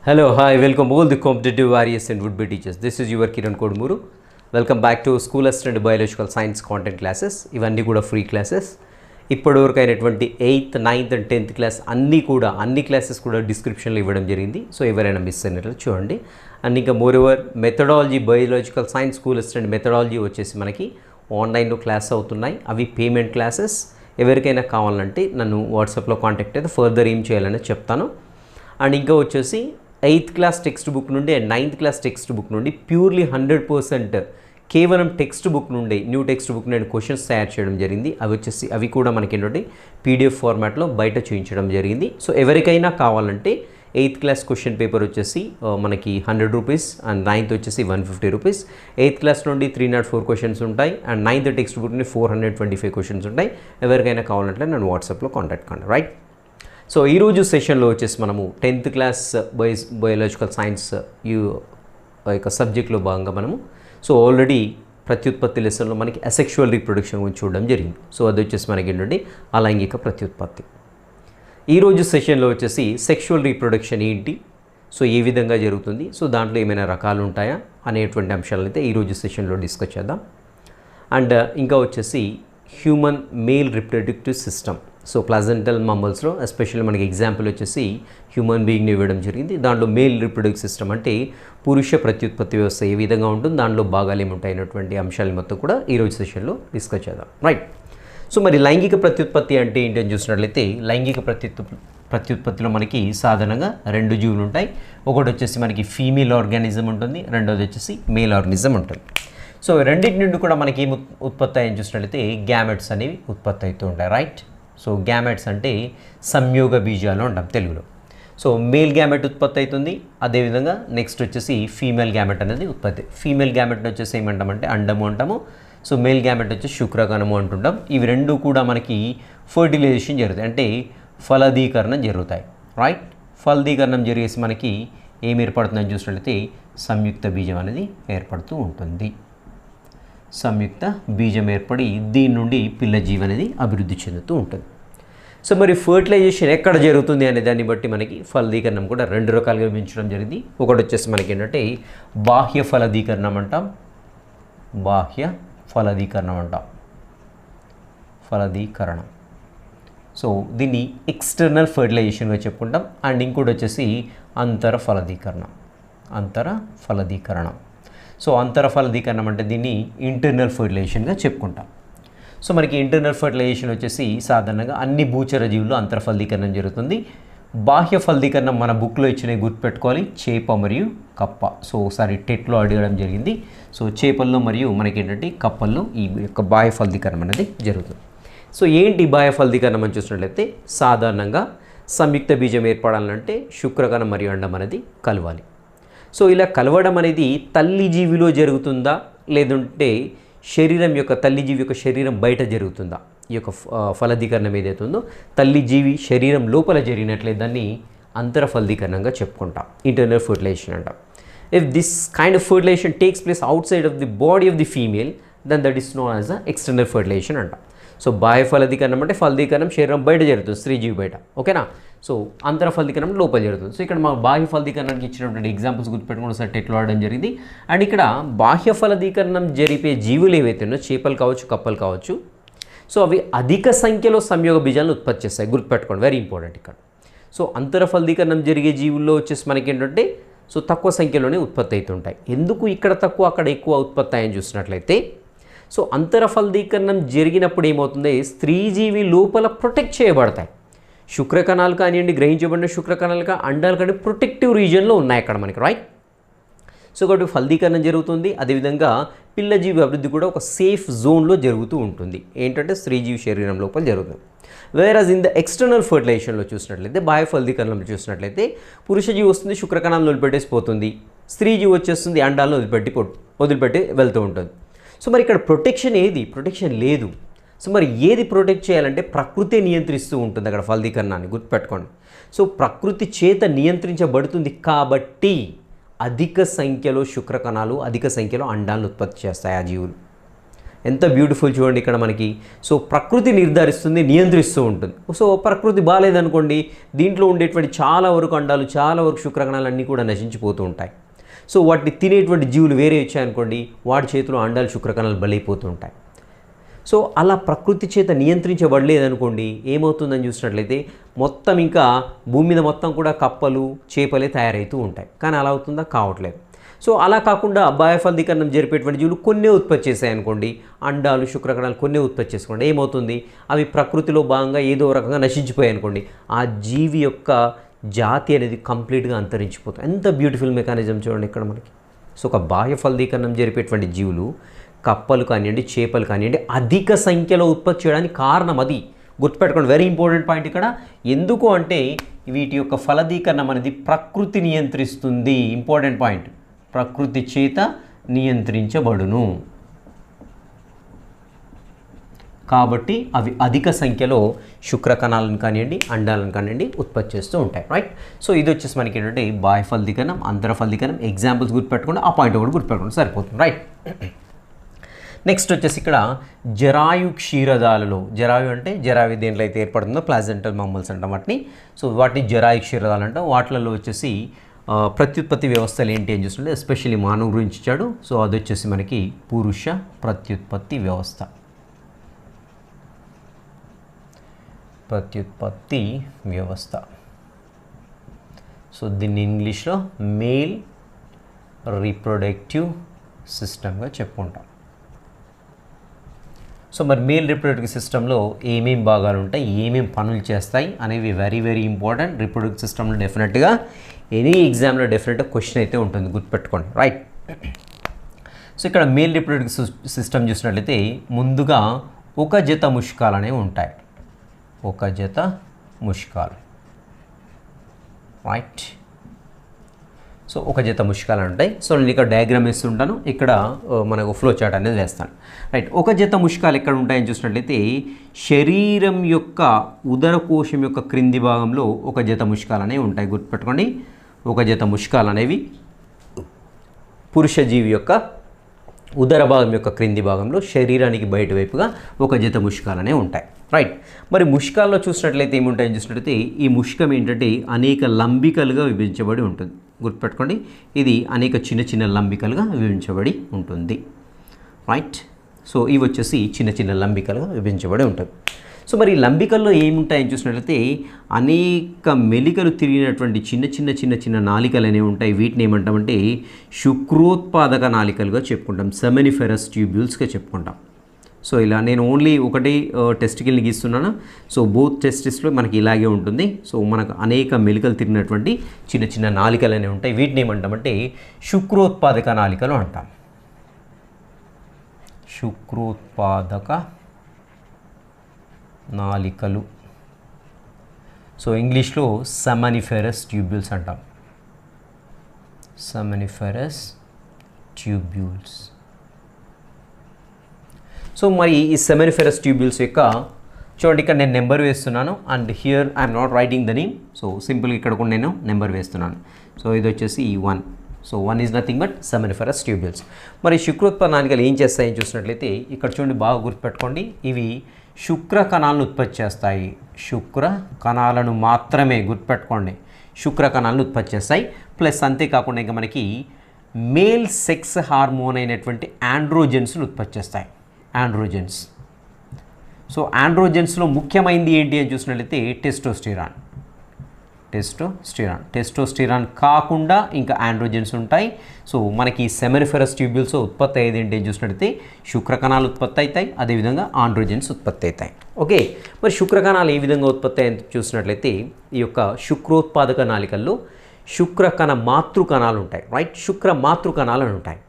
Hello, hi, welcome all the competitive warriors and would-be teachers. This is your Kiran Kodmuru. Welcome back to School Assistant Biological Science content classes. ఇవన్నీ కూడా free classes. ఇప్పటివరకు అయినటువంటి 8th, 9th and 10th class అన్ని classes కూడా డిస్క్రిప్షన్లో ఇవ్వడం జరిగింది. So ఎవరైనా మిస్ అయినట్లు చూడండి. అండ్ ఇంకా more methodology biological science school assistant methodology వచ్చేసి మనకి ఆన్లైన్లో క్లాస్ అవుతున్నాయి. అవి పేమెంట్ క్లాసెస్. ఎవరికైనా కావాలంటే నన్ను వాట్సాప్లో కాంటాక్ట్ అయితే ఫర్దర్ ఏం చేయాలని చెప్తాను. అండ్ ఇంకా వచ్చేసి 8th క్లాస్ టెక్స్ట్ బుక్ నుండి and 9th class text book నుండి ప్యూర్లీ 100% కేవలం టెక్స్ట్ బుక్ నుండి న్యూ టెక్స్ట్ బుక్ నుండి క్వశ్చన్స్ తయారు చేయడం జరిగింది. అవి కూడా మనకి ఏంటంటే పీడిఎఫ్ ఫార్మాట్లో బయట చూపించడం జరిగింది. సో ఎవరికైనా కావాలంటే 8th క్లాస్ క్వశ్చన్ పేపర్ వచ్చేసి మనకి 100 రూపీస్ అండ్ 9th వచ్చేసి 150 రూపీస్. 8th క్లాస్ నుండి 304 క్వశ్చన్స్ ఉంటాయి అండ్ 9th టెక్స్ట్ బుక్ నుండి 425 క్వశ్చన్స్ ఉంటాయి. ఎవరికైనా కావాలంటే నన్ను వాట్సాప్లో కాంటాక్ట్ కండి, రైట్? సో ఈరోజు సెషన్లో వచ్చేసి మనము 10th క్లాస్ బయాలజికల్ సైన్స్ యొక్క సబ్జెక్ట్లో భాగంగా మనము ఆల్రెడీ ప్రత్యుత్పత్తి లెసన్లో మనకి అసెక్షువల్ రీప్రొడక్షన్ గురించి చూడడం జరిగింది. సో అది వచ్చేసి మనకి ఏంటంటే అలైంగిక ప్రత్యుత్పత్తి. ఈరోజు సెషన్లో వచ్చేసి సెక్షువల్ రీప్రొడక్షన్ ఏంటి, సో ఏ విధంగా జరుగుతుంది, సో దాంట్లో ఏమైనా రకాలు ఉంటాయా అనేటువంటి అంశాలను అయితే ఈరోజు సెషన్లో డిస్కస్ చేద్దాం. అండ్ ఇంకా వచ్చేసి human male reproductive system. So placental మమ్మల్స్లో ఎస్పెషల్లీ మనకి ఎగ్జాంపుల్ వచ్చేసి హ్యూమన్ బీయింగ్ని ఇవ్వడం జరిగింది. దాంట్లో మేల్ రిప్రొడక్టివ్ సిస్టమ్ అంటే పురుష ప్రత్యుత్పత్తి వ్యవస్థ ఏ విధంగా ఉంటుంది, దాంట్లో భాగాలు ఏముంటాయినటువంటి అంశాలు మొత్తం కూడా ఈరోజు సెషన్లో డిస్కస్ చేద్దాం, రైట్? సో మరి లైంగిక ప్రత్యుత్పత్తి అంటే ఏంటని చూసినట్లయితే లైంగిక ప్రత్యుత్పత్తిలో మనకి సాధారణంగా 2 జీవులు ఉంటాయి. ఒకటి వచ్చేసి మనకి ఫీమేల్ ఆర్గానిజం ఉంటుంది, రెండోది వచ్చేసి మేల్ ఆర్గానిజం ఉంటుంది. సో రెండింటి నుండి కూడా మనకి ఏం ఉత్పత్తి అయ్యని చూసినట్లయితే గ్యామెట్స్ అనేవి ఉత్పత్తి అవుతూ ఉంటాయి, రైట్? సో గ్యామెట్స్ అంటే సంయోగ బీజాలు అంటాం తెలుగులో. సో మేల్ గ్యామెట్ ఉత్పత్తి అవుతుంది, అదేవిధంగా నెక్స్ట్ వచ్చేసి ఫీమేల్ గ్యామెట్ అనేది ఉత్పత్తి. ఫీమేల్ గ్యామెట్ వచ్చేసి ఏమంటామంటే అండము అంటాము. సో మేల్ గ్యామెట్ వచ్చేసి శుక్రకణము అంటుంటాం. ఇవి రెండు కూడా మనకి ఫర్టిలైజేషన్ జరుగుతాయి, అంటే ఫలదీకరణం జరుగుతాయి, రైట్? ఫలదీకరణం జరిగేసి మనకి ఏం ఏర్పడుతుందని చూసినట్లయితే సంయుక్త బీజం అనేది ఏర్పడుతూ ఉంటుంది. సంయుక్త బీజం ఏర్పడి దీని నుండి పిల్ల జీవి అనేది అభివృద్ధి చెందుతూ ఉంటుంది. సో మరి ఫర్టిలైజేషన్ ఎక్కడ జరుగుతుంది అనే దాన్ని బట్టి మనకి ఫలదీకరణం కూడా 2 రకాలుగా విభజించడం జరిగింది. ఒకటి వచ్చేసి మనకి ఏంటంటే బాహ్య ఫలదీకరణం అంటాం, బాహ్య ఫలదీకరణం అంటాం, ఫలదీకరణం. సో దీన్ని ఎక్స్టర్నల్ ఫర్టిలైజేషన్గా చెప్పుకుంటాం. అండ్ ఇంకోటి వచ్చేసి అంతర ఫలదీకరణం, అంతర ఫలదీకరణం. సో అంతర ఫలదీకరణం అంటే దీన్ని ఇంటర్నల్ ఫర్టిలైజేషన్గా చెప్పుకుంటాం. సో మనకి ఇంటర్నల్ ఫర్టిలైజేషన్ వచ్చేసి సాధారణంగా అన్ని భూచర జీవుల్లో అంతర ఫలదీకరణం జరుగుతుంది. బాహ్య ఫలదీకరణం మన బుక్లో ఇచ్చినవి గుర్తుపెట్టుకోవాలి, చేప మరియు కప్ప. సో ఒకసారి టెట్లో అడగడం జరిగింది. సో చేపల్లో మరియు మనకి ఏంటంటే కప్పల్లో ఈ యొక్క బాహ్య ఫలదీకరణం అనేది జరుగుతుంది. సో ఏంటి బాహ్య ఫలదీకరణం అని చూసినట్లయితే సాధారణంగా సంయుక్త బీజం ఏర్పడాలంటే శుక్రకణం మరియు అండం అనేది కలవాలి. సో ఇలా కలవడం అనేది తల్లి జీవిలో జరుగుతుందా, లేదంటే శరీరం యొక్క తల్లి జీవి యొక్క శరీరం బయట జరుగుతుందా? ఈ యొక్క ఫలదీకరణం ఏదైతే ఉందో తల్లి జీవి శరీరం లోపల జరిగినట్లయితే దాన్ని అంతర ఫలదీకరణంగా చెప్పుకుంటాం, ఇంటర్నల్ ఫర్టిలైజేషన్ అంటాం. If this kind of fertilization takes place outside of the body of the female then that is known as the external fertilization అంటాం. సో బాహ్య ఫలదీకరణం అంటే ఫలదీకరణం శరీరం బయట జరుగుతుంది, స్త్రీ జీవి బయట, ఓకేనా? సో అంతర ఫలదీకరణం లోపల జరుగుతుంది. సో ఇక్కడ మా బాహ్య ఫలదీకరణానికి ఇచ్చినటువంటి ఎగ్జాంపుల్స్ గుర్తుపెట్టుకుని ఒకసారి టెట్లో ఆడడం జరిగింది. అండ్ ఇక్కడ బాహ్య ఫలదీకరణం జరిపే జీవులు ఏవైతే ఉన్నాయో చేపలు కావచ్చు, కప్పలు కావచ్చు, సో అవి అధిక సంఖ్యలో సంయోగ బీజాలను ఉత్పత్తి చేస్తాయి, గుర్తుపెట్టుకోండి, వెరీ ఇంపార్టెంట్ ఇక్కడ. సో అంతర ఫలదీకరణం జరిగే జీవుల్లో వచ్చేసి మనకి ఏంటంటే సో తక్కువ సంఖ్యలోనే ఉత్పత్తి అవుతుంటాయి. ఎందుకు ఇక్కడ తక్కువ అక్కడ ఎక్కువ ఉత్పత్తి అయ్యని చూసినట్లయితే సో అంతర ఫలదీకరణం జరిగినప్పుడు ఏమవుతుంది, స్త్రీ జీవి లోపల ప్రొటెక్ట్ చేయబడతాయి. శుక్రకణాలు కానివ్వండి, గ్రహించబడిన శుక్రకణాలు అండాలు కానీ ప్రొటెక్టివ్ రీజియన్లో ఉన్నాయి అక్కడ మనకి, రైట్? సో కాబట్టి ఫలదీకరణం జరుగుతుంది. అదేవిధంగా పిల్ల జీవి అభివృద్ధి కూడా ఒక సేఫ్ జోన్లో జరుగుతూ ఉంటుంది. ఏంటంటే స్త్రీ జీవి శరీరం లోపల జరుగుతుంది. వేరస్ ఇన్ ద ఎక్స్టర్నల్ ఫర్టిలైజేషన్లో చూసినట్లయితే బాహ్య ఫలదీకరణంలో చూసినట్లయితే పురుష జీవి వస్తుంది, శుక్రకణాలను వదిలిపెట్టేసి పోతుంది. స్త్రీ జీవి వచ్చేస్తుంది, అండాలను వదిలిపెట్టి వెళ్తూ ఉంటుంది. సో మరి ఇక్కడ ప్రొటెక్షన్ ఏది? ప్రొటెక్షన్ లేదు. సో మరి ఏది ప్రొటెక్ట్ చేయాలంటే ప్రకృతి నియంత్రిస్తూ ఉంటుంది అక్కడ ఫలదీకరణాన్ని, గుర్తుపెట్టుకోండి. సో ప్రకృతి చేత నియంత్రించబడుతుంది కాబట్టి అధిక సంఖ్యలో శుక్రకణాలు, అధిక సంఖ్యలో అండాలను ఉత్పత్తి చేస్తాయి ఆ జీవులు. ఎంత బ్యూటిఫుల్ చూడండి ఇక్కడ మనకి. సో ప్రకృతి నిర్ధారిస్తుంది, నియంత్రిస్తూ ఉంటుంది. సో ప్రకృతి బాగాలేదనుకోండి, దీంట్లో ఉండేటువంటి చాలా వరకు అండాలు, చాలా వరకు శుక్రకణాలు అన్నీ కూడా నశించిపోతూ ఉంటాయి. సో వాటిని తినేటువంటి జీవులు వేరే వచ్చాయనుకోండి, వాటి చేతిలో అండాలు శుక్రకణాలు బలైపోతూ ఉంటాయి. సో అలా ప్రకృతి చేత నియంత్రించబడలేదనుకోండి, ఏమవుతుందని చూసినట్లయితే మొత్తం ఇంకా భూమి మీద మొత్తం కూడా కప్పలు, చేపలే తయారవుతూ ఉంటాయి. కానీ అలా అవుతుందా? కావట్లేదు. సో అలా కాకుండా బాహ్యఫలదీకరణం జరిపేటువంటి జీవులు కొన్నే ఉత్పత్తి చేశాయనుకోండి, అండాలు శుక్రకణాలు కొన్నే ఉత్పత్తి చేసుకోండి, ఏమవుతుంది? అవి ప్రకృతిలో భాగంగా ఏదో రకంగా నశించిపోయాయి అనుకోండి, ఆ జీవి యొక్క జాతి అనేది కంప్లీట్గా అంతరించిపోతుంది. ఎంత బ్యూటిఫుల్ మెకానిజం చూడండి ఇక్కడ మనకి. సో ఒక బాహ్యఫలదీకరణం జరిపేటువంటి జీవులు, కప్పలు కానివ్వండి, చేపలు కానివ్వండి, అధిక సంఖ్యలో ఉత్పత్తి చేయడానికి కారణం అది. గుర్తుపెట్టుకోండి, వెరీ ఇంపార్టెంట్ పాయింట్ ఇక్కడ. ఎందుకు అంటే వీటి యొక్క ఫలదీకరణం అనేది ప్రకృతి నియంత్రిస్తుంది. ఇంపార్టెంట్ పాయింట్, ప్రకృతి చేత నియంత్రించబడును. కాబట్టి అవి అధిక సంఖ్యలో శుక్రకణాలను కానివ్వండి, అండాలను కానివ్వండి ఉత్పత్తి చేస్తూ ఉంటాయి. రైట్. సో ఇది వచ్చేసి మనకి ఏంటంటే బాహ్యఫలదీకరణం, అంతరఫలదీకరణం. ఎగ్జాంపుల్స్ గుర్తుపెట్టుకోండి, ఆ పాయింట్ కూడా గుర్తుపెట్టుకోండి, సరిపోతుంది. రైట్. నెక్స్ట్ వచ్చేసి ఇక్కడ జరాయు క్షీరదాలలో, జరాయు అంటే జరాయు దేంట్లో అయితే ఏర్పడుతుందో ప్లాజెంటల్ మమ్మల్స్ అంటాం వాటిని. సో వాటిని జరాయు క్షీరదాలు అంటాం. వాటిలలో వచ్చేసి ప్రత్యుత్పత్తి వ్యవస్థలు ఏంటి అని చూస్తుంటే ఎస్పెషల్లీ మానవ గురించి ఇచ్చాడు. సో అది వచ్చేసి మనకి పురుష ప్రత్యుత్పత్తి వ్యవస్థ. ప్రత్యుత్పత్తి వ్యవస్థ. సో దీన్ని ఇంగ్లీష్లో మేల్ రీప్రొడక్టివ్ సిస్టమ్గా చెప్పుకుంటాం. సో మరి మేల్ రీప్రొడక్టివ్ సిస్టంలో ఏమేమి భాగాలు ఉంటాయి, ఏమేమి పనులు చేస్తాయి అనేవి వెరీ వెరీ ఇంపార్టెంట్. రీప్రొడక్టివ్ సిస్టంలో డెఫినెట్గా ఎనీ ఎగ్జామ్లో డెఫినెట్గా క్వశ్చన్ అయితే ఉంటుంది, గుర్తుపెట్టుకోండి. రైట్. సో ఇక్కడ మేల్ రీప్రొడక్టివ్ సిస్టమ్ చూసినట్లయితే ముందుగా ఒక జత ముష్కాలు అనేవి ఉంటాయి. ఒక జత ముష్కాలు. రైట్. సో ఒక జత ముష్కాలు ఉంటాయి. సో నేను ఇక్కడ డయాగ్రామ్ వేస్తుంటాను, ఇక్కడ మనకు ఫ్లో చార్ట్ అనేది వేస్తాను. రైట్. ఒక జత ముష్కాలు ఎక్కడ ఉంటాయని చూసినట్లయితే శరీరం యొక్క ఉదరకోశం యొక్క క్రింది భాగంలో ఒక జత ముష్కాలు అనేవి ఉంటాయి. గుర్తుపెట్టుకోండి, ఒక జత ముష్కాలు అనేవి పురుష జీవి యొక్క ఉదర భాగం యొక్క క్రింది భాగంలో శరీరానికి బయట వైపుగా ఒక జత ముష్కాలు అనేవి ఉంటాయి. రైట్. మరి ముష్కాల్లో చూసినట్లయితే ఏముంటాయని చూసినట్లయితే ఈ ముష్కం ఏంటంటే అనేక లంబికలుగా విభజించబడి ఉంటుంది. గుర్తుపెట్టుకోండి, ఇది అనేక చిన్న చిన్న లంబికలుగా విభజించబడి ఉంటుంది. రైట్. సో ఇవి వచ్చేసి చిన్న చిన్న లంబికలుగా విభజించబడి ఉంటుంది. సో మరి ఈ లంబికల్లో ఏముంటాయని చూసినట్లయితే అనేక మెలికలు తిరిగినటువంటి చిన్న చిన్న చిన్న చిన్న నాళికలు అనేవి ఉంటాయి. వీటిని ఏమంటామంటే శుక్రోత్పాదక నాళికలుగా చెప్పుకుంటాం, సెమినిఫెరస్ ట్యూబ్యూల్స్గా చెప్పుకుంటాం. సో ఇలా నేను ఓన్లీ ఒకటి టెస్టికల్ని గీస్తున్నాను. సో బోత్ టెస్టిస్లో మనకి ఇలాగే ఉంటుంది. సో మనకు అనేక మెలికలు తిరిగినటువంటి చిన్న చిన్న నాళికలు అనేవి ఉంటాయి. వీటిని ఏమంటామంటే శుక్రోత్పాదక నాళికలు అంటాం. శుక్రోత్పాదక నాళికలు. సో ఇంగ్లీష్లో సెమినిఫెరస్ ట్యూబ్యూల్స్ అంటాం. Seminiferous tubules. సో మరి ఈ సెమినిఫెరస్ ట్యూబ్యూల్స్ యొక్క చూడండి, ఇక్కడ నేను నెంబర్ వేస్తున్నాను and here I'm not writing the name. So సింపుల్గా ఇక్కడ కూడా నేను నెంబర్ వేస్తున్నాను. సో ఇది వచ్చేసి 1. So 1 is nothing but seminiferous tubules. మరి శుక్రోత్పాదక నాళికలు ఏం చేస్తాయని చూసినట్లయితే ఇక్కడ చూడండి, బాగా గుర్తుపెట్టుకోండి, ఇవి శుక్ర కణాలను ఉత్పత్తి చేస్తాయి. శుక్ర కణాలను మాత్రమే, గుర్తుపెట్టుకోండి, శుక్ర కణాలను ఉత్పత్తి చేస్తాయి. ప్లస్ అంతేకాకుండా ఇంకా మనకి మేల్ సెక్స్ హార్మోన్ అయినటువంటి ఆండ్రోజెన్స్ను ఉత్పత్తి చేస్తాయి. ఆండ్రోజెన్స్. సో ఆండ్రోజెన్స్లో ముఖ్యమైనది ఏంటి అని చూసినట్లయితే టెస్టోస్టిరాన్. టెస్టోస్టిరాన్ కాకుండా ఇంకా ఆండ్రోజెన్స్ ఉంటాయి. సో మనకి సెమినిఫెరస్ ట్యూబ్యూల్స్ ఉత్పత్తి అయ్యేది ఏంటి అని చూసినట్లయితే శుక్రకణాలు ఉత్పత్తి అవుతాయి, అదేవిధంగా ఆండ్రోజెన్స్ ఉత్పత్తి అవుతాయి. ఓకే. మరి శుక్రకణాలు ఏ విధంగా ఉత్పత్తి అయ్యాయని చూసినట్లయితే ఈ యొక్క శుక్రోత్పాదక నాళికల్లో శుక్రకణ మాతృకణాలు ఉంటాయి. రైట్. శుక్ర మాతృకణాలు అని ఉంటాయి.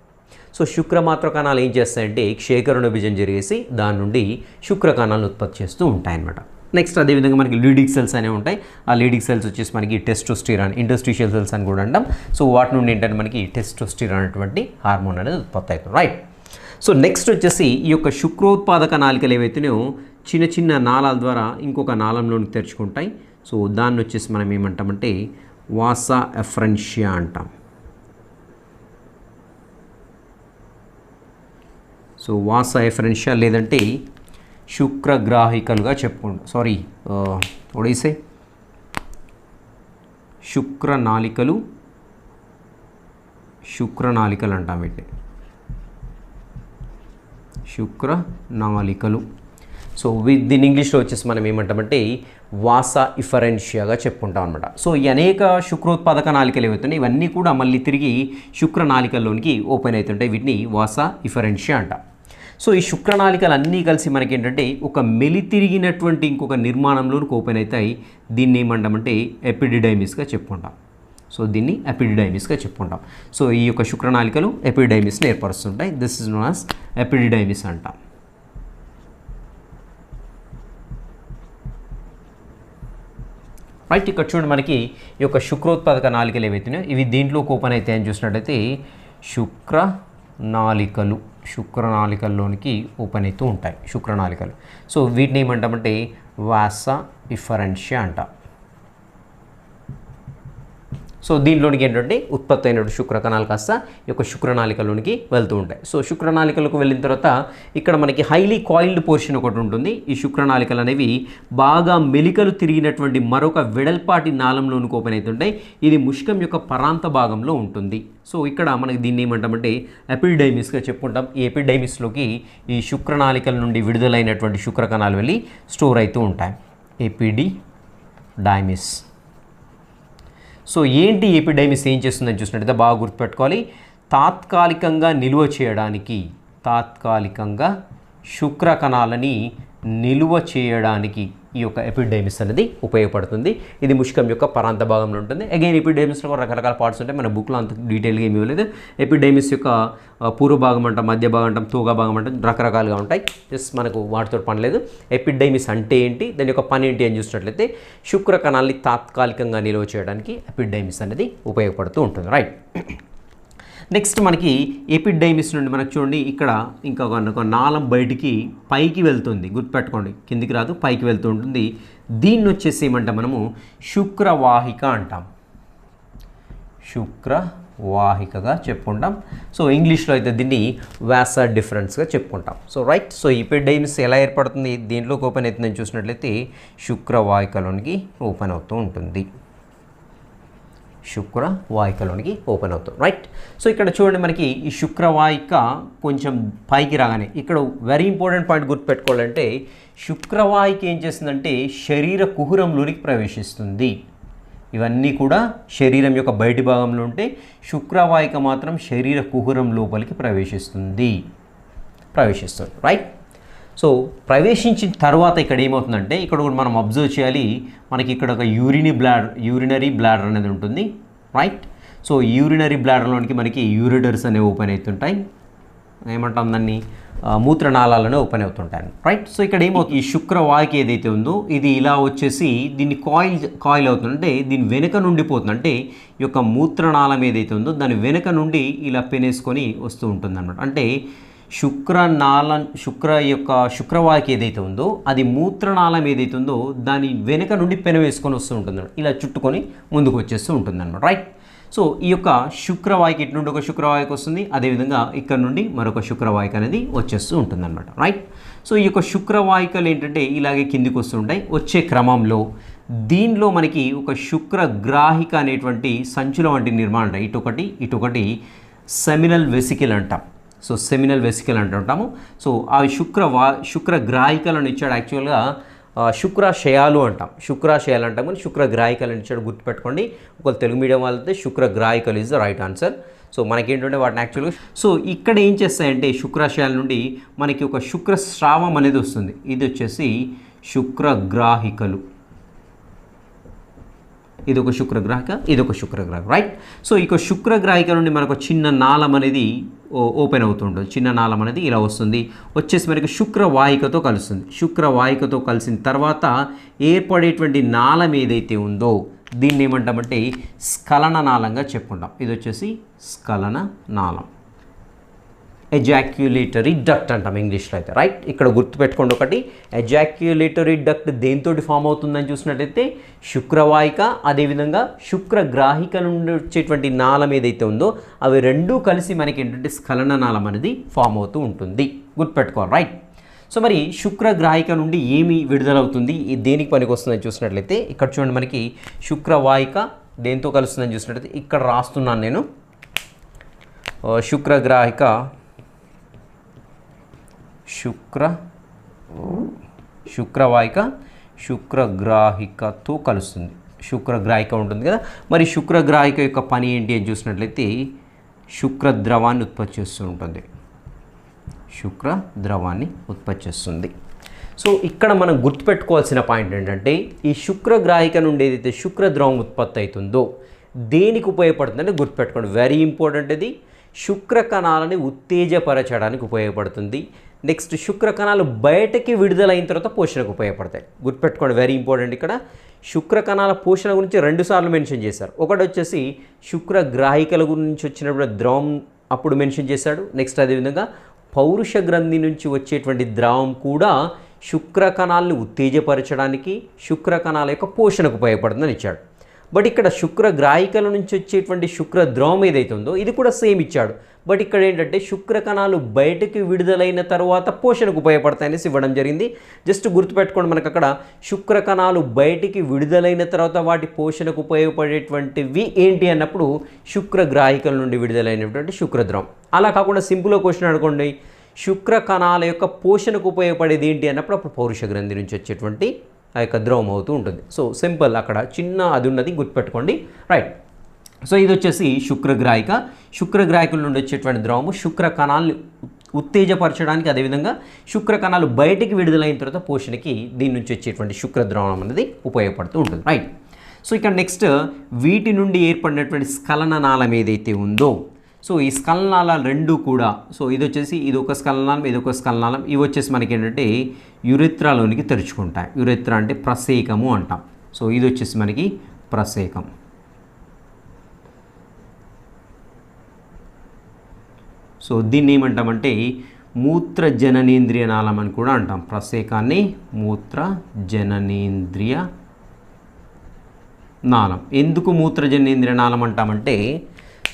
సో శుక్ర మాతృకణాలు ఏం చేస్తాయంటే క్షేకరణ విభజన జరిగేసి దాని నుండి శుక్రకణాలను ఉత్పత్తి చేస్తూ ఉంటాయన్నమాట. నెక్స్ట్ అదేవిధంగా మనకి లీడిక్ సెల్స్ అనేవి ఉంటాయి. ఆ లీడిక్ సెల్స్ వచ్చేసి మనకి టెస్టోస్టిరాన్, ఇంటర్స్టిషియల్ సెల్స్ అని కూడా అంటాం. సో వాటి నుండి ఏంటంటే మనకి టెస్టోస్టిరాన్ అనేటువంటి హార్మోన్ అనేది ఉత్పత్తి అవుతుంది. రైట్. సో నెక్స్ట్ వచ్చేసి ఈ యొక్క శుక్రోత్పాదక నాళికలు ఏవైతేనో చిన్న చిన్న నాళాల ద్వారా ఇంకొక నాళంలోనికి తెరుచుకుంటాయి. సో దాన్ని వచ్చేసి మనం ఏమంటామంటే వాసా ఎఫ్రెన్షియా అంటాం. సో వాసా ఎఫరెన్షియా లేదంటే శుక్రగ్రాహికలుగా చెప్పుకుంటాం. సారీ, ఒడిసే శుక్రనాళికలు అంటాం వీటిని, శుక్రనాళికలు. సో దీని ఇంగ్లీష్లో వచ్చేసి మనం ఏమంటామంటే వాసా ఇఫరెన్షియాగా చెప్పుకుంటాం అనమాట. సో ఈ అనేక శుక్రోత్పాదక నాళికలు ఏవైతున్నాయి ఇవన్నీ కూడా మళ్ళీ తిరిగి శుక్రనాళికల్లోనికి ఓపెన్ అవుతుంటాయి. వీటిని వాసా ఇఫరెన్షియా అంటాం. సో ఈ శుక్రనాళికలు అన్నీ కలిసి మనకి ఏంటంటే ఒక మెలితిరిగినటువంటి ఇంకొక నిర్మాణంలోనికి ఓపెన్ అవుతాయి. దీన్ని ఏమంటామంటే ఎపిడిడైమిస్గా చెప్పుకుంటాం. సో దీన్ని ఎపిడిడైమిస్గా చెప్పుకుంటాం. సో ఈ యొక్క శుక్రనాళికలు ఎపిడిడైమిస్ని ఏర్పరుస్తుంటాయి. This is known as epididymis అంటాం. రైట్, ఇక్కడ చూడండి మనకి ఈ యొక్క శుక్రోత్పాదక నాళికలు ఏవైతున్నాయో ఇవి దీంట్లోకి ఓపెన్ అయితే అని చూసినట్టయితే శుక్రనాళికల్లోనికి ఓపెన్ అవుతూ ఉంటాయి శుక్రనాళికలు. సో వీటిని ఏమంటామంటే వాసా ఇఫరెన్షియా అంటాం. సో దీనిలోనికి ఏంటంటే ఉత్పత్తి అయినటువంటి శుక్రకణాలు కాస్త ఈ యొక్క శుక్రనాళికలోనికి వెళ్తూ ఉంటాయి. సో శుక్రనాళికలకు వెళ్ళిన తర్వాత ఇక్కడ మనకి హైలీ కాయిల్డ్ పోర్షన్ ఒకటి ఉంటుంది. ఈ శుక్రనాళికలు అనేవి బాగా మెలికలు తిరిగినటువంటి మరొక వెడల్పాటి నాళంలోనికి ఓపెన్ అవుతుంటాయి. ఇది ముష్కం యొక్క పరాంత భాగంలో ఉంటుంది. సో ఇక్కడ మనకి దీన్ని ఏమంటామంటే ఎపిడైమిస్గా చెప్పుకుంటాం. ఈ ఎపిడైమిస్లోకి ఈ శుక్రనాళికల నుండి విడుదలైనటువంటి శుక్రకణాలు వెళ్ళి స్టోర్ అవుతూ ఉంటాయి. ఎపిడిడైమిస్. సో ఏంటి ఎపిడైమిస్ ఏం చేస్తుందని చూసినట్టయితే బాగా గుర్తుపెట్టుకోవాలి. తాత్కాలికంగా శుక్రకణాలని నిలువ చేయడానికి ఈ యొక్క ఎపిడైమిస్ అనేది ఉపయోగపడుతుంది. ఇది ముష్కం యొక్క పరాంత భాగంలో ఉంటుంది. అగైన్ ఎపిడైమిస్లో కూడా రకరకాల పార్ట్స్ ఉంటాయి. మన బుక్లో అంత డీటెయిల్గా ఏమీ ఇవ్వలేదు. ఎపిడైమిస్ యొక్క పూర్వ భాగం అంటాం, మధ్య భాగం అంటాం, తోగా భాగం అంటాం, రకరకాలుగా ఉంటాయి. జస్ట్ మనకు వాటితో పని లేదు. ఎపిడైమిస్ అంటే ఏంటి, దాని యొక్క పని ఏంటి అని చూసినట్లయితే శుక్రకణాలని తాత్కాలికంగా నిల్వ చేయడానికి ఎపిడైమిస్ అనేది ఉపయోగపడుతూ ఉంటుంది. రైట్, నెక్స్ట్ మనకి ఎపిడైమిస్ నుండి మనకు చూడండి ఇక్కడ ఒక నాళం బయటికి పైకి వెళ్తుంది. గుర్తుపెట్టుకోండి, కిందికి రాదు, పైకి వెళ్తూ ఉంటుంది. దీన్ని వచ్చేసి ఏమంటాం మనము శుక్రవాహిక అంటాం. శుక్రవాహికగా చెప్పుకుంటాం. సో ఇంగ్లీష్లో అయితే దీన్ని వాసా డిఫరెన్స్గా చెప్పుకుంటాం. సో రైట్, సో ఎపిడైమిస్ ఎలా ఏర్పడుతుంది, దీంట్లోకి ఓపెన్ అవుతుందని చూసినట్లయితే శుక్రవాహికలోనికి ఓపెన్ అవుతూ ఉంటుంది. శుక్రవాహికలోనికి ఓపెన్ అవుతుంది. రైట్, సో ఇక్కడ చూడండి మనకి ఈ శుక్రవాహిక కొంచెం పైకి రాగానే ఇక్కడ వెరీ ఇంపార్టెంట్ పాయింట్ గుర్తుపెట్టుకోవాలంటే శుక్రవాహిక ఏం చేస్తుందంటే శరీర కుహరంలోనికి ప్రవేశిస్తుంది. ఇవన్నీ కూడా శరీరం యొక్క బయటి భాగంలో ఉంటే శుక్రవాహిక మాత్రం శరీర కుహరం లోపలికి ప్రవేశిస్తుంది. రైట్, సో ప్రవేశించిన తర్వాత ఇక్కడ ఏమవుతుందంటే ఇక్కడ కూడా మనం అబ్జర్వ్ చేయాలి. మనకి ఇక్కడ ఒక యూరినరీ బ్లాడర్ అనేది ఉంటుంది. రైట్, సో యూరినరీ బ్లాడర్లోనికి మనకి యూరిడర్స్ అనేవి ఓపెన్ అవుతుంటాయి. ఏమంటాం దాన్ని, మూత్రనాళాలను ఓపెన్ అవుతుంటాయి. రైట్, సో ఇక్కడ ఏమవుతుంది, ఈ శుక్రవాహిక ఏదైతే ఉందో ఇది ఇలా వచ్చేసి దీన్ని కాయిల్ అవుతుంది. అంటే దీని వెనుక నుండి పోతుంది. అంటే ఈ యొక్క మూత్రనాళం ఏదైతే ఉందో దాని వెనుక నుండి ఇలా పెనేసుకొని వస్తూ ఉంటుంది అన్నమాట. అంటే శుక్రవాహిక ఏదైతే ఉందో అది మూత్రనాళం ఏదైతే ఉందో దాని వెనుక నుండి పెన వేసుకొని వస్తూ ఉంటుంది, ఇలా చుట్టుకొని ముందుకు వచ్చేస్తూ ఉంటుంది అన్నమాట. రైట్, సో ఈ యొక్క శుక్రవాహిక ఇటు నుండి ఒక శుక్రవాహిక వస్తుంది, అదేవిధంగా ఇక్కడ నుండి మరొక శుక్రవాహిక అనేది వచ్చేస్తూ ఉంటుంది అన్నమాట. రైట్, సో ఈ యొక్క శుక్రవాహికలు ఏంటంటే ఇలాగే కిందికి వస్తుంటాయి. వచ్చే క్రమంలో దీనిలో మనకి ఒక శుక్రగ్రాహిక అనేటువంటి సంచుల వంటి నిర్మాణం ఉంటాయి. ఇటొకటి సెమినల్ వెసికిల్ అంటాం. సో సెమినల్ వెసికల్ అంటుంటాము. సో ఆ శుక్రగ్రాహికలను ఇచ్చాడు. యాక్చువల్గా శుక్రాశయాలు అంటాం, కానీ శుక్రగ్రాహికలను ఇచ్చాడు. గుర్తుపెట్టుకోండి, ఒకవేళ తెలుగు మీడియం వాళ్ళైతే శుక్రగ్రాహికలు is the right answer. So మనకేంటంటే వాటిని యాక్చువల్గా సో ఇక్కడ ఏం చేస్తాయంటే శుక్రాశయాల నుండి మనకి ఒక శుక్రస్రావం అనేది వస్తుంది. ఇది వచ్చేసి శుక్రగ్రాహికలు. ఇదొక శుక్రగ్రాహిక, ఇదొక శుక్రగ్రాహిక. రైట్, సో ఇక శుక్రగ్రాహిక నుండి మనకు చిన్న నాళం అనేది ఓపెన్ అవుతుంటుంది. చిన్న నాళం అనేది ఇలా వస్తుంది, వచ్చేసి మనకి శుక్రవాహికతో కలుస్తుంది. శుక్రవాహికతో కలిసిన తర్వాత ఏర్పడేటువంటి నాళం ఏదైతే ఉందో దీన్ని ఏమంటామంటే స్ఖలన నాళంగా చెప్పుకుంటాం. ఇది వచ్చేసి స్ఖలన నాళం, ఎజాక్యులేటరీ డక్ట్ అంటాం ఇంగ్లీష్లో అయితే. రైట్, ఇక్కడ గుర్తుపెట్టుకోండి ఒకటి, ఎజాక్యులేటరీ డక్ట్ దేనితోటి ఫామ్ అవుతుందని చూసినట్టయితే శుక్రవాహిక, అదేవిధంగా శుక్రగ్రాహిక నుండి వచ్చేటువంటి నాళం ఏదైతే ఉందో అవి రెండూ కలిసి మనకి ఏంటంటే స్ఖలన నాళం అనేది ఫామ్ అవుతూ ఉంటుంది. గుర్తుపెట్టుకోవాలి, రైట్. సో మరి శుక్రగ్రాహిక నుండి ఏమి విడుదలవుతుంది, దేనికి పనికి వస్తుందని చూసినట్లయితే ఇక్కడ చూడండి, మనకి శుక్రవాహిక దేంతో కలుస్తుందని చూసినట్లయితే ఇక్కడ రాస్తున్నాను నేను. శుక్రగ్రాహిక శుక్రవాహిక శుక్రగ్రాహికతో కలుస్తుంది. శుక్రగ్రాహిక ఉంటుంది కదా, మరి శుక్రగ్రాహిక యొక్క పని ఏంటి అని చూసినట్లయితే శుక్రద్రవాన్ని ఉత్పత్తి చేస్తూ ఉంటుంది. శుక్రద్రవాన్ని ఉత్పత్తి చేస్తుంది. సో ఇక్కడ మనం గుర్తుపెట్టుకోవాల్సిన పాయింట్ ఏంటంటే ఈ శుక్రగ్రాహిక నుండి ఏదైతే శుక్రద్రవం ఉత్పత్తి అవుతుందో దేనికి ఉపయోగపడుతుందంటే గుర్తుపెట్టుకోండి, వెరీ ఇంపార్టెంట్. ఇది శుక్ర కణాలని ఉత్తేజపరచడానికి ఉపయోగపడుతుంది. నెక్స్ట్ శుక్ర కణాలు బయటకి విడుదలైన తర్వాత పోషణకు ఉపయోగపడతాయి. గుర్తుపెట్టుకోండి, వెరీ ఇంపార్టెంట్. ఇక్కడ శుక్ర కణాల పోషణ గురించి 2 సార్లు మెన్షన్ చేశారు. ఒకటి వచ్చేసి శుక్రగ్రాహికల గురించి వచ్చినప్పుడు ద్రవం అప్పుడు మెన్షన్ చేశాడు. నెక్స్ట్ అదేవిధంగా పౌరుష గ్రంథి నుంచి వచ్చేటువంటి ద్రవం కూడా శుక్ర కణాలను ఉత్తేజపరచడానికి శుక్ర కణాల యొక్క పోషణకు ఉపయోగపడుతుందని ఇచ్చాడు. బట్ ఇక్కడ శుక్రగ్రాహికల నుంచి వచ్చేటువంటి శుక్రద్రవం ఏదైతే ఉందో ఇది కూడా సేమ్ ఇచ్చాడు. బట్ ఇక్కడ ఏంటంటే శుక్ర కణాలు బయటకి విడుదలైన తర్వాత పోషణకు ఉపయోగపడతాయనేసి ఇవ్వడం జరిగింది. జస్ట్ గుర్తుపెట్టుకోండి, మనకు అక్కడ శుక్ర కణాలు బయటికి విడుదలైన తర్వాత వాటి పోషణకు ఉపయోగపడేటువంటివి ఏంటి అన్నప్పుడు శుక్రగ్రాహికల నుండి విడుదలైనటువంటి శుక్రద్రవం. అలా కాకుండా సింపుల్గా క్వశ్చన్ అనుకోండి, శుక్ర కణాల యొక్క పోషణకు ఉపయోగపడేది ఏంటి అన్నప్పుడు అప్పుడు పౌరుష గ్రంథి నుంచి వచ్చేటువంటి ఆ యొక్క ద్రవం అవుతూ ఉంటుంది. సో సింపుల్, అక్కడ చిన్న అది ఉన్నది గుర్తుపెట్టుకోండి, రైట్. సో ఇది వచ్చేసి శుక్రగ్రాహికల నుండి వచ్చేటువంటి ద్రవము శుక్ర కణాలను ఉత్తేజపరచడానికి, అదేవిధంగా శుక్ర కణాలు బయటికి విడుదలైన తర్వాత పోషణకి దీని నుంచి వచ్చేటువంటి శుక్రద్రవం అనేది ఉపయోగపడుతూ ఉంటుంది, రైట్. సో ఇక్కడ నెక్స్ట్ వీటి నుండి ఏర్పడినటువంటి స్ఖలన నాళం ఏదైతే ఉందో, సో ఈ స్ఖలనాళాలు రెండు కూడా, సో ఇది వచ్చేసి ఇది ఒక స్ఖలనాళం, ఇది ఒక స్ఖలనాళం, ఇవి వచ్చేసి మనకి ఏంటంటే యురెత్రాలోనికి తెరుచుకుంటాయి. యురెత్రా అంటే ప్రసేకము అంటాం. సో ఇది వచ్చేసి మనకి ప్రసేకం. సో దీన్ని ఏమంటామంటే మూత్ర జననేంద్రియ నాళం అని కూడా అంటాం. ప్రసేకాన్ని మూత్ర జననేంద్రియ నాళం. ఎందుకు మూత్ర జననేంద్రియ నాళం అంటామంటే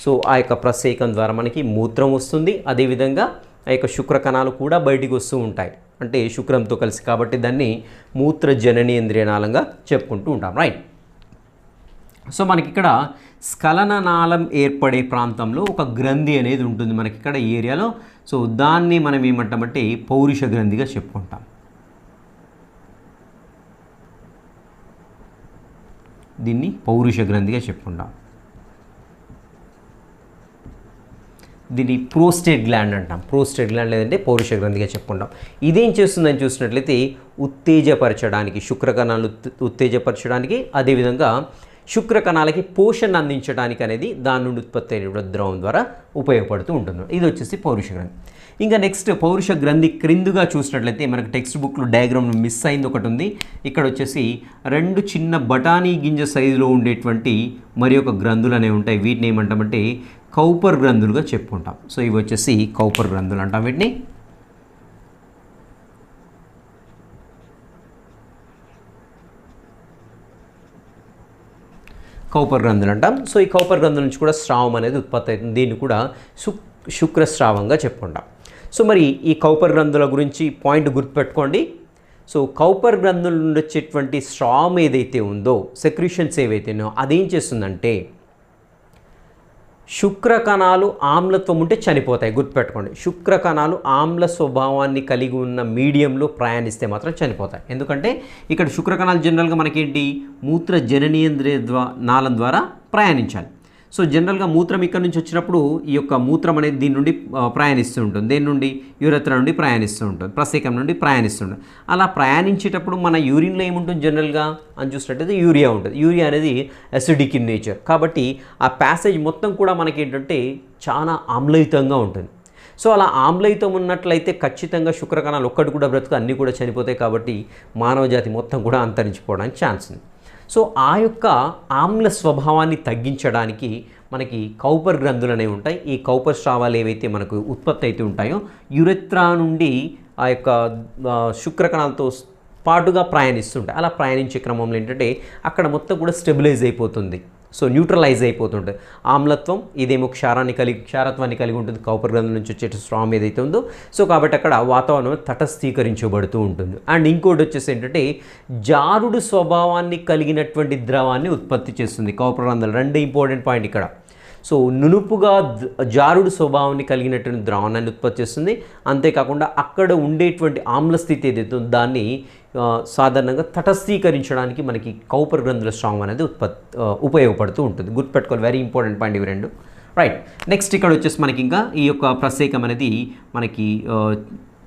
సో ఆ యొక్క ప్రసేకం ద్వారా మనకి మూత్రం వస్తుంది, అదేవిధంగా ఆ యొక్క శుక్ర కణాలు కూడా బయటికి వస్తూ ఉంటాయి, అంటే శుక్రంతో కలిసి, కాబట్టి దాన్ని మూత్ర జననేంద్రియ నాళంగా చెప్పుకుంటూ ఉంటాం, రైట్. సో మనకి ఇక్కడ స్ఖలన నాళం ఏర్పడే ప్రాంతంలో ఒక గ్రంథి అనేది ఉంటుంది మనకి ఇక్కడ ఈ ఏరియాలో. సో దాన్ని మనం ఏమంటామంటే పౌరుష గ్రంథిగా చెప్పుకుంటాం. దీన్ని పౌరుష గ్రంథిగా చెప్పుకుంటాం. దీన్ని ప్రోస్టేట్ గ్లాండ్ అంటాం. ప్రోస్టేట్ గ్లాండ్ లేదంటే పౌరుష గ్రంథిగా చెప్పుకుంటాం. ఇదేం చేస్తుందని చూసినట్లయితే ఉత్తేజపరచడానికి, శుక్ర కణాలు ఉత్తేజపరచడానికి, అదేవిధంగా శుక్ర కణాలకి పోషణ అందించడానికి అనేది దాని నుండి ఉత్పత్తి అయిన ద్రవం ద్వారా ఉపయోగపడుతూ ఉంటుంది. ఇది వచ్చేసి పౌరుష గ్రంథి. ఇంకా నెక్స్ట్ పౌరుష గ్రంథి క్రిందుగా చూసినట్లయితే మనకు టెక్స్ట్ బుక్లో డయాగ్రామ్ మిస్ అయింది ఒకటి ఉంది. ఇక్కడ వచ్చేసి 2 చిన్న బఠానీ గింజ సైజులో ఉండేటువంటి మరి ఒక గ్రంథులు అనేవి ఉంటాయి. వీటిని ఏమంటామంటే కౌపర్ గ్రంథులుగా చెప్పుకుంటాం. సో ఇవి వచ్చేసి కౌపర్ గ్రంథులు అంటాం వీటిని. కౌపర్ గ్రంథులు అంటాం. సో ఈ కౌపర్ గ్రంథుల నుంచి కూడా స్రావం అనేది ఉత్పత్తి అవుతుంది. దీన్ని కూడా శుక్రస్రావంగా చెప్పుకుంటాం. సో మరి ఈ కౌపర్ గ్రంథుల గురించి పాయింట్ గుర్తుపెట్టుకోండి. సో కౌపర్ గ్రంథుల నుండి వచ్చేటువంటి స్రావం ఏదైతే ఉందో, సెక్రీషన్స్ ఏవైతే ఉన్నాయో అదేం చేస్తుందంటే శుక్ర కణాలు ఆమ్లత్వం ఉంటే చనిపోతాయి. గుర్తుపెట్టుకోండి, శుక్ర కణాలు ఆమ్ల స్వభావాన్ని కలిగి ఉన్న మీడియంలో ప్రయాణిస్తే మాత్రం చనిపోతాయి. ఎందుకంటే ఇక్కడ శుక్ర కణాలు జనరల్గా మనకేంటి మూత్ర జననేంద్రియ నాళం ద్వారా ప్రయాణించాలి. సో జనరల్గా మూత్రం ఇక్కడ నుంచి వచ్చినప్పుడు ఈ యొక్క మూత్రం అనేది దీని నుండి ప్రయాణిస్తూ ఉంటుంది. దేని నుండి? యూరత్ర నుండి ప్రయాణిస్తూ ఉంటుంది, ప్రసేకం నుండి ప్రయాణిస్తుంటుంది. అలా ప్రయాణించేటప్పుడు మన యూరిన్లో ఏముంటుంది జనరల్గా అని చూసినట్టయితే యూరియా ఉంటుంది. యూరియా అనేది అసిడిక్ ఇన్ నేచర్, కాబట్టి ఆ ప్యాసేజ్ మొత్తం కూడా మనకి ఏంటంటే చాలా ఆమ్లయుతంగా ఉంటుంది. సో అలా ఆమ్లయుతం ఉన్నట్లయితే ఖచ్చితంగా శుక్రకణాలు ఒక్కటి కూడా బ్రతుకు, అన్నీ కూడా చనిపోతాయి. కాబట్టి మానవ జాతి మొత్తం కూడా అంతరించిపోవడానికి ఛాన్స్ ఉంది. సో ఆ యొక్క ఆమ్ల స్వభావాన్ని తగ్గించడానికి మనకి కౌపర్ గ్రంథులు అనేవి ఉంటాయి. ఈ కౌపర్ స్రావాలు ఏవైతే మనకు ఉత్పత్తి అయితే ఉంటాయో యురెత్రా నుండి ఆ యొక్క శుక్రకణాలతో పాటుగా ప్రయాణిస్తుంటాయి. అలా ప్రయాణించే క్రమంలో ఏంటంటే అక్కడ మొత్తం కూడా స్టెబిలైజ్ అయిపోతుంది. So neutralise అయిపోతుంటుంది. ఆమ్లత్వం ఇదేమో క్షారత్వాన్ని కలిగి ఉంటుంది కౌపర్ గ్రంథుల నుంచి వచ్చే స్ట్రామ్ ఏదైతే ఉందో. సో కాబట్టి అక్కడ వాతావరణం తటస్థీకరించబడుతూ ఉంటుంది. అండ్ ఇంకోటి వచ్చేసి ఏంటంటే జారుడు స్వభావాన్ని కలిగినటువంటి ద్రవాన్ని ఉత్పత్తి చేస్తుంది కౌపర్ గ్రంథులు. రెండు ఇంపార్టెంట్ పాయింట్ ఇక్కడ. సో నునుపుగా జారుడు స్వభావాన్ని కలిగినటువంటి ద్రావణాన్ని ఉత్పత్తి చేస్తుంది. అంతేకాకుండా అక్కడ ఉండేటువంటి ఆమ్లస్థితి ఏదైతే ఉందో దాన్ని సాధారణంగా తటస్థీకరించడానికి మనకి కౌపర్ గ్రంథుల స్ట్రాంగ్ అనేది ఉపయోగపడుతూ ఉంటుంది. గుర్తుపెట్టుకోవాలి, వెరీ ఇంపార్టెంట్ పాయింట్ ఇవి రెండు. రైట్, నెక్స్ట్ ఇక్కడ వచ్చేసి మనకి ఇంకా ఈ యొక్క ప్రసేకం అనేది మనకి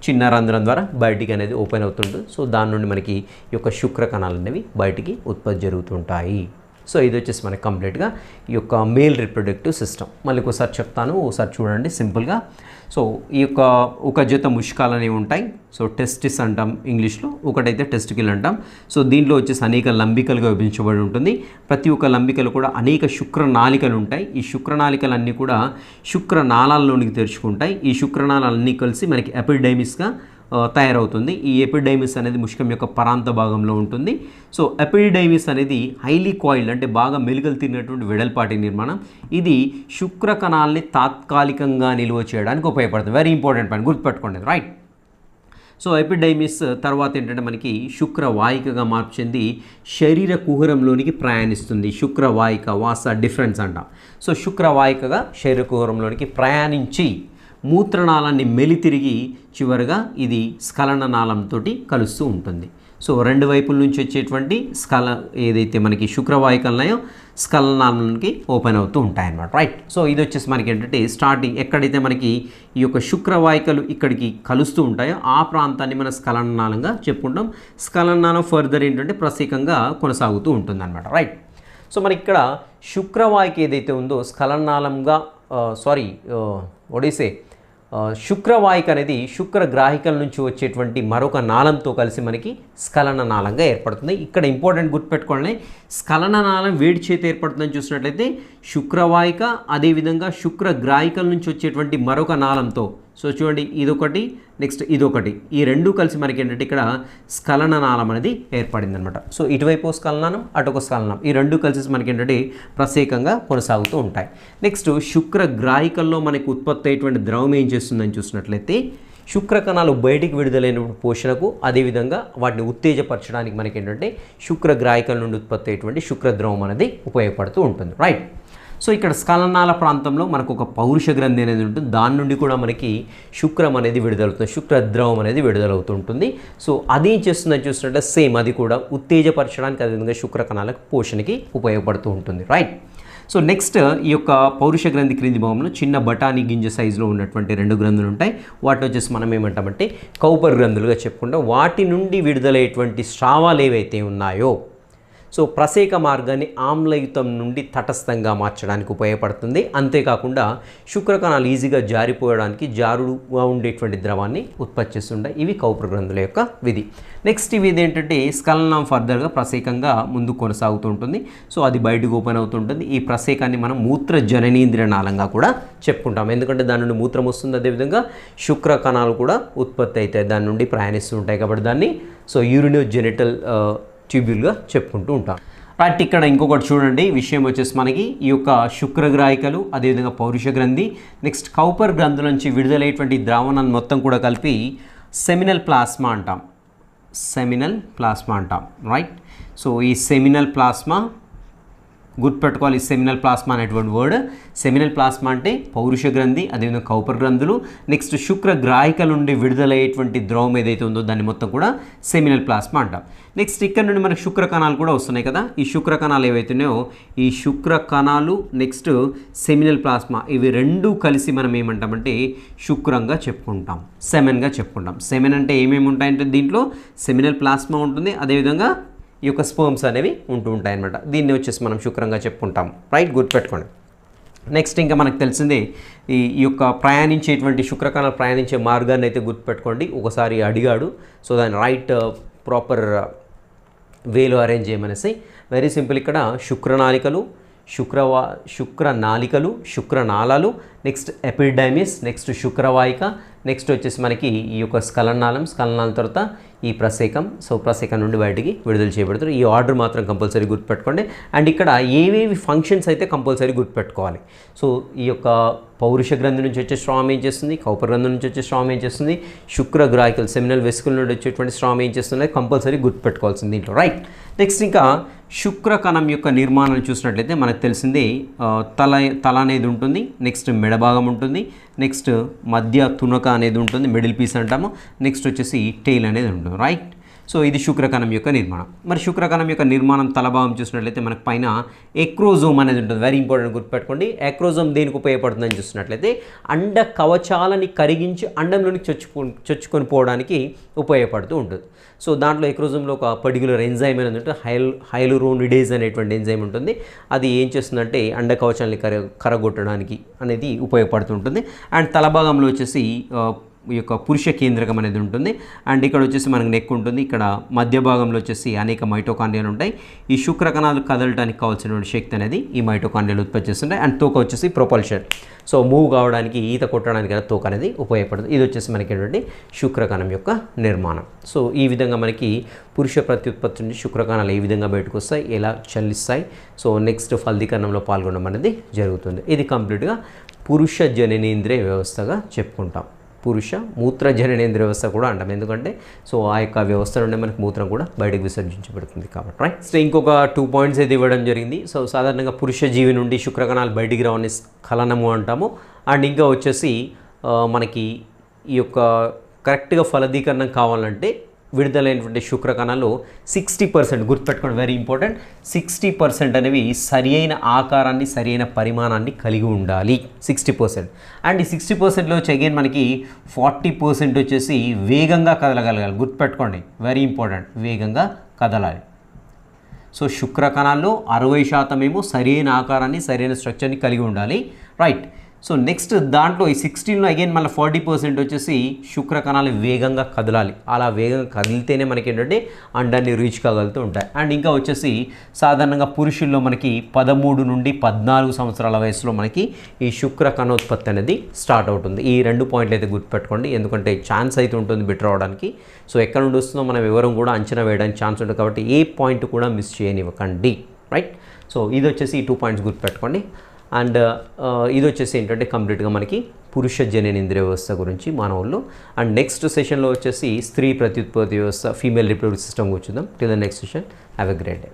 చిన్న రంధ్రం ద్వారా బయటికి అనేది ఓపెన్ అవుతుంటుంది. సో దాని నుండి మనకి ఈ యొక్క శుక్ర కణాలు అనేవి బయటికి ఉత్పత్తి జరుగుతుంటాయి. సో ఇది వచ్చేసి మనకి కంప్లీట్గా ఈ యొక్క మేల్ రిప్రొడక్టివ్ సిస్టమ్. మళ్ళీ ఒకసారి చెప్తాను, ఒకసారి చూడండి సింపుల్గా. సో ఈ యొక్క ఒక జత ముష్కాలు అనేవి ఉంటాయి. సో టెస్టిస్ అంటాం ఇంగ్లీష్లో, ఒకటైతే టెస్టికల్ అంటాం. సో దీంట్లో వచ్చేసి అనేక లంబికలుగా విభజించబడి ఉంటుంది. ప్రతి ఒక్క లంబికలు కూడా అనేక శుక్రనాళికలు ఉంటాయి. ఈ శుక్రనాళికలన్నీ కూడా శుక్రనాళాల్లోనికి తెరుచుకుంటాయి. ఈ శుక్రనాళాలన్నీ కలిసి మనకి ఎపిడైమిస్గా తయారవుతుంది. ఈ ఎపిడైమిస్ అనేది ముష్కం యొక్క పరాంత భాగంలో ఉంటుంది. సో ఎపిడైమిస్ అనేది హైలీ కాయిల్డ్ అంటే బాగా మెలుకలు తిరిగినటువంటి వెడల్పాటి నిర్మాణం. ఇది శుక్ర కణాలని తాత్కాలికంగా నిల్వ చేయడానికి ఉపయోగపడుతుంది. వెరీ ఇంపార్టెంట్ పాయింట్, గుర్తుపెట్టుకోండి. రైట్, సో ఎపిడైమిస్ తర్వాత ఏంటంటే మనకి శుక్రవాహికగా మార్పు చెంది శరీర కుహరంలోనికి ప్రయాణిస్తుంది. శుక్రవాహిక వాస డిఫరెన్స్ అంటాం. సో శుక్రవాహికగా శరీర కుహరంలోనికి ప్రయాణించి మూత్రనాళాన్ని మెలితిరిగి చివరిగా ఇది స్ఖలననాళంతో కలుస్తూ ఉంటుంది. సో రెండు వైపుల నుంచి వచ్చేటువంటి ఏదైతే మనకి శుక్రవాహికలు ఉన్నాయో స్ఖలనాళానికి ఓపెన్ అవుతూ ఉంటాయన్నమాట. రైట్, సో ఇది వచ్చేసి మనకి ఏంటంటే స్టార్టింగ్ ఎక్కడైతే మనకి ఈ యొక్క శుక్రవాహికలు ఇక్కడికి కలుస్తూ ఉంటాయో ఆ ప్రాంతాన్ని మనం స్ఖలననాళంగా చెప్పుకుంటాం. స్ఖలననాళం ఫర్దర్ ఏంటంటే ప్రత్యేకంగా కొనసాగుతూ ఉంటుంది అనమాట. రైట్, సో మనకి ఇక్కడ శుక్రవాహిక ఏదైతే ఉందో స్ఖలననాళంగా ఒడిసే శుక్రవాహిక అనేది శుక్రగ్రాహికల నుంచి వచ్చేటువంటి మరొక నాళంతో కలిసి మనకి స్ఖలన నాళంగా ఏర్పడుతుంది. ఇక్కడ ఇంపార్టెంట్ గుర్తుపెట్టుకోండి, స్ఖలన నాళం వేడి చేత ఏర్పడుతుందని చూసినట్లయితే శుక్రవాహిక అదేవిధంగా శుక్రగ్రాహికల నుంచి వచ్చేటువంటి మరొక నాళంతో, సో చూడండి ఇదొకటి నెక్స్ట్ ఇదొకటి, ఈ రెండు కలిసి మనకి ఏంటంటే ఇక్కడ స్ఖలన నాళం అనేది ఏర్పడింది అనమాట. సో ఇటువైపు స్ఖలనం అటొక స్ఖలనం, ఈ రెండు కలిసి మనకి ఏంటంటే ప్రత్యేకంగా కొనసాగుతూ ఉంటాయి. నెక్స్ట్ శుక్రగ్రాహికల్లో మనకి ఉత్పత్తి అయ్యేటువంటి ద్రవం ఏం చేస్తుందని చూసినట్లయితే శుక్ర కణాలు బయటికి విడుదలైనప్పుడు పోషణకు, అదేవిధంగా వాటిని ఉత్తేజపరచడానికి మనకి ఏంటంటే శుక్రగ్రాహికల నుండి ఉత్పత్తి అయ్యేటువంటి శుక్రద్రవం అనేది ఉపయోగపడుతూ ఉంటుంది. రైట్, సో ఇక్కడ స్ఖలనాల ప్రాంతంలో మనకు ఒక పౌరుష గ్రంథి అనేది ఉంటుంది. దాని నుండి కూడా మనకి శుక్రం అనేది విడుదలవుతుంది, శుక్రద్రవం అనేది విడుదలవుతుంటుంది. సో అదేం చేస్తుందని చూసినట్టే సేమ్ అది కూడా ఉత్తేజపరచడానికి, అదేవిధంగా శుక్ర కణాలకు పోషణకి ఉపయోగపడుతూ ఉంటుంది. రైట్, సో నెక్స్ట్ ఈ యొక్క పౌరుష గ్రంథి క్రింది భాగంలో చిన్న బఠానీ గింజ సైజులో ఉన్నటువంటి రెండు గ్రంథులు ఉంటాయి. వాటిని వచ్చేసి మనం ఏమంటామంటే కౌపర్ గ్రంథులుగా చెప్పుకుంటాం. వాటి నుండి విడుదలయ్యేటువంటి స్రావాలు ఏవైతే ఉన్నాయో సో ప్రసేక మార్గాన్ని ఆమ్లయుతం నుండి తటస్థంగా మార్చడానికి ఉపయోగపడుతుంది. అంతేకాకుండా శుక్రకణాలు ఈజీగా జారిపోయడానికి జారుడుగా ఉండేటువంటి ద్రవాన్ని ఉత్పత్తి చేస్తుంటాయి. ఇవి కౌపర్ గ్రంథుల యొక్క విధి. నెక్స్ట్ విధి ఏంటంటే స్ఖలనం ఫర్దర్గా ప్రసేకంగా ముందు కొనసాగుతూ ఉంటుంది. సో అది బయటకు ఓపెన్ అవుతుంటుంది. ఈ ప్రసేకాన్ని మనం మూత్ర జననేంద్రియ నాళంగా కూడా చెప్పుకుంటాం, ఎందుకంటే దాని నుండి మూత్రం వస్తుంది, అదేవిధంగా శుక్ర కణాలు కూడా ఉత్పత్తి అవుతాయి, దాని నుండి ప్రయాణిస్తూ ఉంటాయి. కాబట్టి దాన్ని సో యూరినోజెనిటల్ ట్యూబ్యూల్గా చెప్పుకుంటూ ఉంటాం. రైట్, ఇక్కడ ఇంకొకటి చూడండి విషయం వచ్చేసి మనకి ఈ యొక్క శుక్రగ్రాహికలు, అదేవిధంగా పౌరుష గ్రంథి, నెక్స్ట్ కౌపర్ గ్రంథుల నుంచి విడుదలయ్యేటువంటి ద్రావణాన్ని మొత్తం కూడా కలిపి సెమినల్ ప్లాస్మా అంటాం. సెమినల్ ప్లాస్మా అంటాం. రైట్, సో ఈ సెమినల్ ప్లాస్మా గుర్తుపెట్టుకోవాలి. సెమినల్ ప్లాస్మా అనేటువంటి వర్డ్, సెమినల్ ప్లాస్మా అంటే పౌరుష గ్రంథి, అదేవిధంగా కౌపర్ గ్రంథులు, నెక్స్ట్ శుక్రగ్రాహికల నుండి విడుదలయ్యేటువంటి ద్రవం ఏదైతే ఉందో దాన్ని మొత్తం కూడా సెమినల్ ప్లాస్మా అంటాం. నెక్స్ట్ ఇక్కడ నుండి మనకు శుక్ర కణాలు కూడా వస్తున్నాయి కదా. ఈ శుక్ర కణాలు ఏవైతున్నాయో ఈ శుక్ర కణాలు నెక్స్ట్ సెమినల్ ప్లాస్మా ఇవి రెండు కలిసి మనం ఏమంటామంటే శుక్రంగా చెప్పుకుంటాం, సెమెన్గా చెప్పుకుంటాం. సెమెన్ అంటే ఏమేమి ఉంటాయంటే దీంట్లో సెమినల్ ప్లాస్మా ఉంటుంది, అదేవిధంగా ఈ యొక్క స్పర్మ్స్ అనేవి ఉంటూ ఉంటాయి అన్నమాట. దీన్ని వచ్చేసి మనం శుక్రంగా చెప్పుకుంటాం. రైట్, గుర్తుపెట్టుకోండి. నెక్స్ట్ ఇంకా మనకు తెలిసిందే ఈ యొక్క ప్రయాణించేటువంటి శుక్రకణాలు ప్రయాణించే మార్గాన్ని అయితే గుర్తుపెట్టుకోండి. ఒకసారి అడిగాడు, సో దాన్ని రైట్ ప్రాపర్ వేలో అరేంజ్ చేయమనేసి. వెరీ సింపుల్, ఇక్కడ శుక్రనాళికలు, శుక్రనాళికలు, శుక్రనాళాలు, నెక్స్ట్ ఎపిడైమిస్, నెక్స్ట్ శుక్రవాహిక, నెక్స్ట్ వచ్చేసి మనకి ఈ యొక్క స్ఖలనాళం తర్వాత ఈ ప్రసేకం. సో ప్రసేకం నుండి బయటికి విడుదల చేయబడుతుంది. ఈ ఆర్డర్ మాత్రం కంపల్సరీ గుర్తుపెట్టుకోండి. అండ్ ఇక్కడ ఏవేవి ఫంక్షన్స్ అయితే కంపల్సరీ గుర్తుపెట్టుకోవాలి. సో ఈ యొక్క పౌరుష గ్రంథి నుంచి వచ్చే స్రావం ఏం చేస్తుంది, కౌపర గ్రంథి నుంచి వచ్చే స్రావం ఏం చేస్తుంది, శుక్రగ్రాహికలు సెమినల్ వెసికల్ నుండి వచ్చేటువంటి స్రావం ఏం చేస్తుంది, కంపల్సరీ గుర్తుపెట్టుకోవాల్సింది దీంట్లో, రైట్. నెక్స్ట్ ఇంకా శుక్రకణం యొక్క నిర్మాణం చూసినట్లయితే మనకు తెలిసింది తల అనేది ఉంటుంది, నెక్స్ట్ మెడభాగం ఉంటుంది, నెక్స్ట్ మధ్య తునక అనేది ఉంటుంది, మిడిల్ పీస్ అంటాము, నెక్స్ట్ వచ్చేసి టెయిల్ అనేది ఉంటుంది, రైట్. సో ఇది శుక్రకణం యొక్క నిర్మాణం. మరి శుక్రకణం యొక్క నిర్మాణం తలభాగం చూసినట్లయితే మనకు పైన ఎక్రోజోమ్ అనేది ఉంటుంది. వెరీ ఇంపార్టెంట్, గుర్తుపెట్టుకోండి. ఎక్రోజోమ్ దేనికి ఉపయోగపడుతుందని చూసినట్లయితే అండ కవచాలని కరిగించి అండంలోనికి చొచ్చుకొని పోవడానికి ఉపయోగపడుతూ ఉంటుంది. సో దాంట్లో ఎక్రోజోమ్లో ఒక పర్టిక్యులర్ ఎంజైమ్ అనేది ఉంటుంది, హైలురోనిడేజ్ అనేటువంటి ఎంజైమ్ ఉంటుంది. అది ఏం చేస్తుందంటే అండ కవచాలని కరగొట్టడానికి అనేది ఉపయోగపడుతుంటుంది. అండ్ తలభాగంలో వచ్చేసి ఈ యొక్క పురుష కేంద్రకం అనేది ఉంటుంది. అండ్ ఇక్కడ వచ్చేసి మనకు నెక్ ఉంటుంది. ఇక్కడ మధ్య భాగంలో వచ్చేసి అనేక మైటోకాండ్రియాలు ఉంటాయి. ఈ శుక్రకణాలు కదలడానికి కావాల్సినటువంటి శక్తి అనేది ఈ మైటోకాండ్రియాలు ఉత్పత్తి చేస్తుంటాయి. అండ్ తోక వచ్చేసి ప్రొపల్షన్, సో మూవ్ కావడానికి, ఈత కొట్టడానికి తోక అనేది ఉపయోగపడుతుంది. ఇది వచ్చేసి మనకి ఏంటంటే శుక్రకణం యొక్క నిర్మాణం. సో ఈ విధంగా మనకి పురుష ప్రత్యుత్పత్తి నుంచి శుక్రకణాలు ఏ విధంగా బయటకు వస్తాయి, ఎలా చలిస్తాయి, సో నెక్స్ట్ ఫలదీకరణంలో పాల్గొనడం అనేది జరుగుతుంది. ఇది కంప్లీట్గా పురుష జననేంద్రియ వ్యవస్థగా చెప్పుకుంటాం. పురుష మూత్ర జననేంద్రియ వ్యవస్థ కూడా అంటాం, ఎందుకంటే సో ఆ యొక్క వ్యవస్థ నుండి మనకు మూత్రం కూడా బయటకు విసర్జించబడుతుంది కాబట్టి, రైట్. సో ఇంకొక 2 పాయింట్స్ అయితే ఇవ్వడం జరిగింది. సో సాధారణంగా పురుష జీవి నుండి శుక్రకణాలు బయటికి రావని స్ఖలనము అంటాము. అండ్ ఇంకా వచ్చేసి మనకి ఈ యొక్క కరెక్ట్గా ఫలదీకరణం కావాలంటే విడుదలైనటువంటి శుక్రకణాలు 60%, గుర్తుపెట్టుకోండి, వెరీ ఇంపార్టెంట్, 60% అనేవి సరి అయిన ఆకారాన్ని, సరి అయిన పరిమాణాన్ని కలిగి ఉండాలి, 60%. అండ్ ఈ 60%లో వచ్చి అగైన్ మనకి 40% వచ్చేసి వేగంగా కదలగలగాలి, గుర్తుపెట్టుకోండి, వెరీ ఇంపార్టెంట్, వేగంగా కదలాలి. సో శుక్రకణాల్లో 60% ఏమో సరైన ఆకారాన్ని, సరైన స్ట్రక్చర్ని కలిగి ఉండాలి, రైట్. సో నెక్స్ట్ దాంట్లో ఈ 16లో అగైన్ మళ్ళీ 40% వచ్చేసి శుక్రకణాలు వేగంగా కదలాలి. అలా వేగంగా కదిలితేనే మనకి ఏంటంటే అండాన్ని రీచ్ కాగలుగుతూ ఉంటాయి. అండ్ ఇంకా వచ్చేసి సాధారణంగా పురుషుల్లో మనకి 13 నుండి 14 సంవత్సరాల వయసులో మనకి ఈ శుక్రకణోత్పత్తి అనేది స్టార్ట్ అవుతుంది. ఈ 2 పాయింట్లు అయితే గుర్తుపెట్టుకోండి, ఎందుకంటే ఛాన్స్ అయితే ఉంటుంది బిట్ రావడానికి. సో ఎక్కడ నుండి వస్తుందో మనం ఎవరం కూడా అంచనా వేయడానికి ఛాన్స్ ఉంటుంది, కాబట్టి ఏ పాయింట్ కూడా మిస్ చేయనివ్వకండి, రైట్. సో ఇది వచ్చేసి ఈ 2 పాయింట్స్ గుర్తుపెట్టుకోండి. అండ్ ఇది వచ్చేసి ఏంటంటే కంప్లీట్గా మనకి పురుష జననేంద్రియ వ్యవస్థ గురించి మానవుల్లో. అండ్ నెక్స్ట్ సెషన్లో వచ్చేసి స్త్రీ ప్రత్యుత్పత్తి వ్యవస్థ, ఫీమేల్ రిప్రొడక్టివ్ సిస్టమ్ కూర్చుందాం. Till the next session, have a great day.